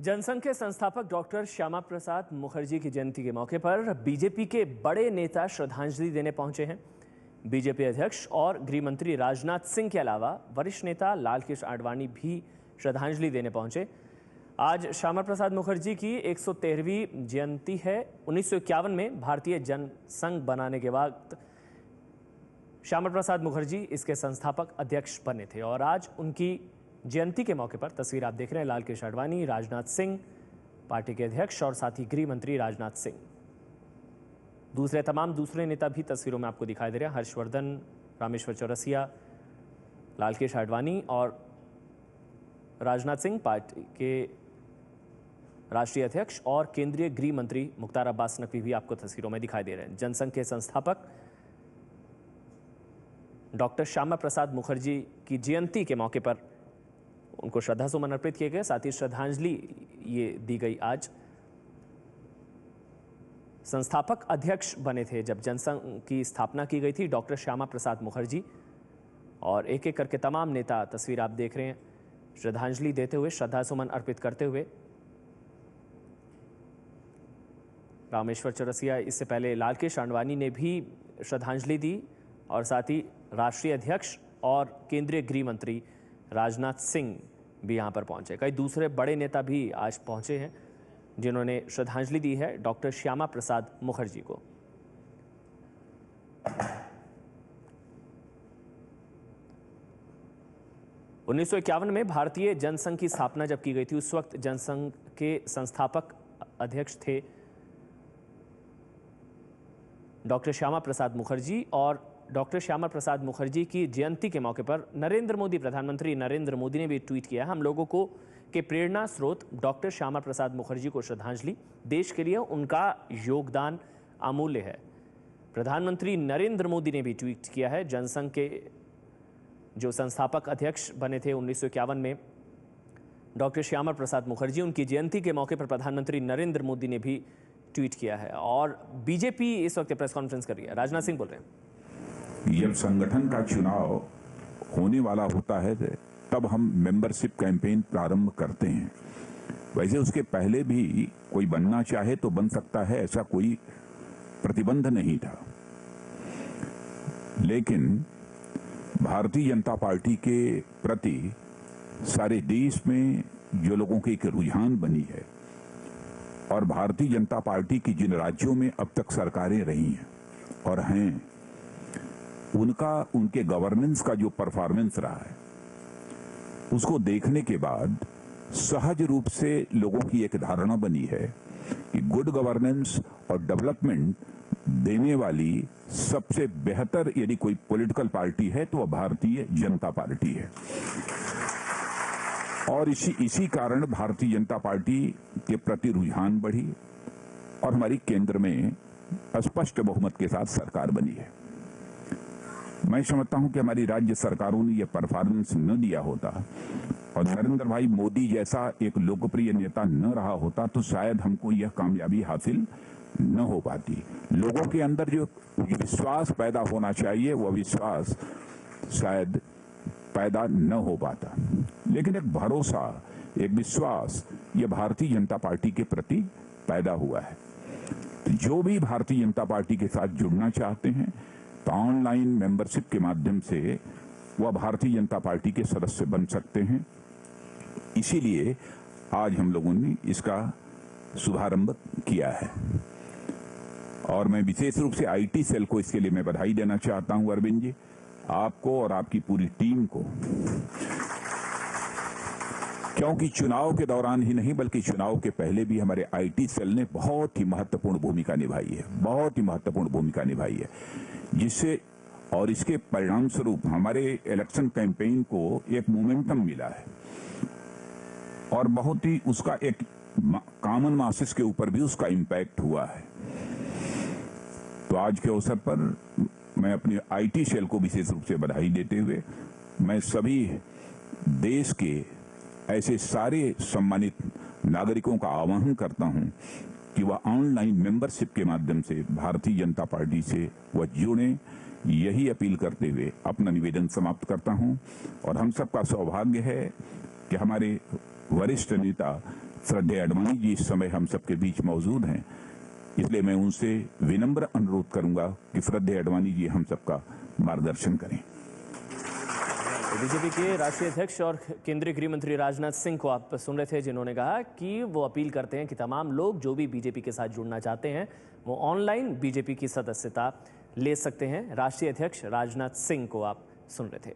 जनसंघ के संस्थापक डॉक्टर श्यामा प्रसाद मुखर्जी की जयंती के मौके पर बीजेपी के बड़े नेता श्रद्धांजलि देने पहुंचे हैं। बीजेपी अध्यक्ष और गृह मंत्री राजनाथ सिंह के अलावा वरिष्ठ नेता लालकृष्ण आडवाणी भी श्रद्धांजलि देने पहुंचे। आज श्यामा प्रसाद मुखर्जी की 113वीं जयंती है। 1951 में भारतीय जनसंघ बनाने के वक्त श्यामा प्रसाद मुखर्जी इसके संस्थापक अध्यक्ष बने थे और आज उनकी जयंती के मौके पर तस्वीर आप देख रहे हैं, लालकृष्ण आडवाणी, राजनाथ सिंह, पार्टी के अध्यक्ष और साथ ही गृह मंत्री राजनाथ सिंह। दूसरे नेता भी तस्वीरों में आपको दिखाई दे रहे हैं। हर्षवर्धन, रामेश्वर चौरसिया, लालकृष्ण आडवाणी और राजनाथ सिंह, पार्टी के राष्ट्रीय अध्यक्ष और केंद्रीय गृह मंत्री मुख्तार अब्बास नकवी भी आपको तस्वीरों में दिखाई दे रहे हैं। जनसंघ के संस्थापक डॉक्टर श्यामा प्रसाद मुखर्जी की जयंती के मौके पर उनको श्रद्धासुमन अर्पित किए गए, साथ ही श्रद्धांजलि ये दी गई। आज संस्थापक अध्यक्ष बने थे जब जनसंघ की स्थापना की गई थी डॉक्टर श्यामा प्रसाद मुखर्जी, और एक एक करके तमाम नेता तस्वीर आप देख रहे हैं श्रद्धांजलि देते हुए, श्रद्धासुमन अर्पित करते हुए। रामेश्वर चौरसिया, इससे पहले लालकृष्ण आडवाणी ने भी श्रद्धांजलि दी और साथ ही राष्ट्रीय अध्यक्ष और केंद्रीय गृह मंत्री राजनाथ सिंह भी यहां पर पहुंचे। कई दूसरे बड़े नेता भी आज पहुंचे हैं जिन्होंने श्रद्धांजलि दी है डॉक्टर श्यामा प्रसाद मुखर्जी को। उन्नीस सौ 1951 में भारतीय जनसंघ की स्थापना जब की गई थी, उस वक्त जनसंघ के संस्थापक अध्यक्ष थे डॉक्टर श्यामा प्रसाद मुखर्जी, और डॉक्टर श्यामा प्रसाद मुखर्जी की जयंती के मौके पर प्रधानमंत्री नरेंद्र मोदी ने भी ट्वीट किया, हम लोगों को के प्रेरणा स्रोत डॉक्टर श्यामा प्रसाद मुखर्जी को श्रद्धांजलि, देश के लिए उनका योगदान अमूल्य है। प्रधानमंत्री नरेंद्र मोदी ने भी ट्वीट किया है। जनसंघ के जो संस्थापक अध्यक्ष बने थे 1951 में डॉक्टर श्यामा प्रसाद मुखर्जी, उनकी जयंती के मौके पर प्रधानमंत्री नरेंद्र मोदी ने भी ट्वीट किया है। और बीजेपी इस वक्त प्रेस कॉन्फ्रेंस कर रही है। राजनाथ सिंह बोल रहे हैं, जब संगठन का चुनाव होने वाला होता है तब हम मेंबरशिप कैंपेन प्रारंभ करते हैं। वैसे उसके पहले भी कोई बनना चाहे तो बन सकता है, ऐसा कोई प्रतिबंध नहीं था। लेकिन भारतीय जनता पार्टी के प्रति सारे देश में जो लोगों की एक रुझान बनी है, और भारतीय जनता पार्टी की जिन राज्यों में अब तक सरकारें रही हैं और हैं, उनके गवर्नेंस का जो परफॉर्मेंस रहा है, उसको देखने के बाद सहज रूप से लोगों की एक धारणा बनी है कि गुड गवर्नेंस और डेवलपमेंट देने वाली सबसे बेहतर यदि कोई पॉलिटिकल पार्टी है तो वह भारतीय जनता पार्टी है। और इसी कारण भारतीय जनता पार्टी के प्रति रुझान बढ़ी और हमारी केंद्र में स्पष्ट बहुमत के साथ सरकार बनी है। मैं समझता हूं कि हमारी राज्य सरकारों ने यह परफॉर्मेंस न दिया होता और नरेंद्र भाई मोदी जैसा एक लोकप्रिय नेता न रहा होता तो शायद हमको यह कामयाबी हासिल न हो पाती। लोगों के अंदर जो विश्वास पैदा होना चाहिए वह विश्वास शायद पैदा न हो पाता, लेकिन एक भरोसा, एक विश्वास यह भारतीय जनता पार्टी के प्रति पैदा हुआ है। जो भी भारतीय जनता पार्टी के साथ जुड़ना चाहते हैं तो ऑनलाइन मेंबरशिप के माध्यम से वह भारतीय जनता पार्टी के सदस्य बन सकते हैं। इसीलिए आज हम लोगों ने इसका शुभारंभ किया है और मैं विशेष रूप से आईटी सेल को इसके लिए मैं बधाई देना चाहता हूं। अरविंद जी, आपको और आपकी पूरी टीम को, क्योंकि चुनाव के दौरान ही नहीं बल्कि चुनाव के पहले भी हमारे आईटी सेल ने बहुत ही महत्वपूर्ण भूमिका निभाई है, बहुत ही महत्वपूर्ण भूमिका निभाई है, जिससे और इसके परिणाम स्वरूप हमारे इलेक्शन कैंपेन को एक मोमेंटम मिला है और बहुत ही उसका एक कॉमन मासेस के ऊपर भी उसका इम्पैक्ट हुआ है। तो आज के अवसर पर मैं अपने आईटी सेल को विशेष रूप से बधाई देते हुए मैं सभी देश के ऐसे सारे सम्मानित नागरिकों का आह्वान करता हूं कि वह ऑनलाइन मेंबरशिप के माध्यम से भारतीय जनता पार्टी से वह जुड़े। यही अपील करते हुए अपना निवेदन समाप्त करता हूं और हम सबका सौभाग्य है कि हमारे वरिष्ठ नेता श्रद्धेय अडवाणी जी इस समय हम सबके बीच मौजूद हैं, इसलिए मैं उनसे विनम्र अनुरोध करूंगा कि श्रद्धेय अडवाणी जी हम सबका मार्गदर्शन करें। बीजेपी के राष्ट्रीय अध्यक्ष और केंद्रीय गृह मंत्री राजनाथ सिंह को आप सुन रहे थे, जिन्होंने कहा कि वो अपील करते हैं कि तमाम लोग जो भी बीजेपी के साथ जुड़ना चाहते हैं वो ऑनलाइन बीजेपी की सदस्यता ले सकते हैं। राष्ट्रीय अध्यक्ष राजनाथ सिंह को आप सुन रहे थे।